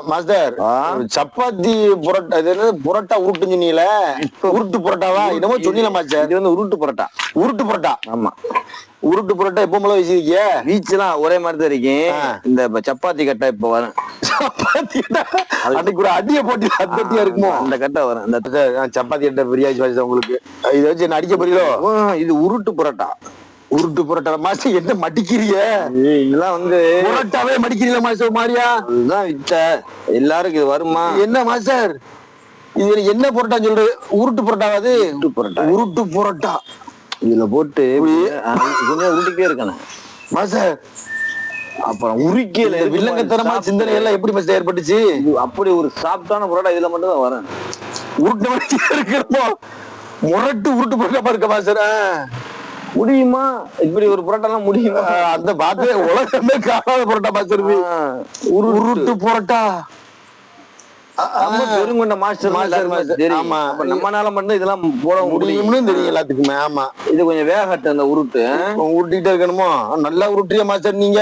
Master chapati parotta இது என்ன புரோட்டா உருட்டு சொன்னீங்கள, உருட்டு புரோட்டாவா என்னமோ சொன்னீங்க மாஸ்டர். இது வந்து உருட்டு புரோட்டா. உருட்டு புரோட்டா. ஆமா, உருட்டு புரோட்டா எப்ப போல வச்சிருக்கீங்க? வீச்செல்லாம் ஒரே மாதிரி தான் இருக்கேன். இந்த சப்பாத்தி கட்டை இப்ப வரும். சப்பாத்தி அன்னைக்கு ஒரு அடிய போட்டி அத்தியா இருக்குமோ அந்த கட்டை வரும். அந்த சப்பாத்தி கட்டை பிரியாணி வச்சா உங்களுக்கு இதை வச்சு என்ன அடிக்க போறீங்களோ? இது உருட்டு புரோட்டா. உருட்டு புரோட்டா மாஸ்டர் என்ன மடிக்கிறீங்க? இதெல்லாம் வந்து புரோட்டாவே மடிக்கிறீங்களா மாஸ்டர்? மாதிரியா இதுதான் வித்த எல்லாருக்கும் இது வருமா என்ன மாஸ்டர்? இது என்ன புரோட்டா சொல்றது? உருட்டு புரோட்டாவாது? உருட்டு புரோட்டா. உருட்டு புரோட்டா இதுல போட்டு கொஞ்சம் உருட்டிக்கே இருக்கணும் மாஸ்டர். அப்புறம் உருக்கியல வில்லங்கத்தனமான சிந்தனை எல்லாம் எப்படி மாஸ்டர் ஏற்பட்டுச்சு? அப்படி ஒரு சாப்பிட்டான புரோட்டா இதுல மட்டும் தான் வரும். உருட்டு இருக்கணுமோ? முரட்டு உருட்டு புரோட்டா இருக்க மாஸ்டர். முடியுமா இப்படி ஒரு புரோட்டா எல்லாம் முடியுமா? அந்த பாத்து உலகமே காணாத புரோட்டா மாஸ்டர். உருட்டு புரோட்டா பெருங்கொண்ட மாஸ்டர். ஆமா, நம்மனால மட்டும் இதெல்லாம் போட முடியும்னு தெரியும் எல்லாத்துக்குமே. ஆமா, இது கொஞ்சம் வேகட்டு அந்த உருட்டு உருட்டிட்டே இருக்கணுமோ? நல்லா உருட்டுறிய மாஸ்டர் நீங்க.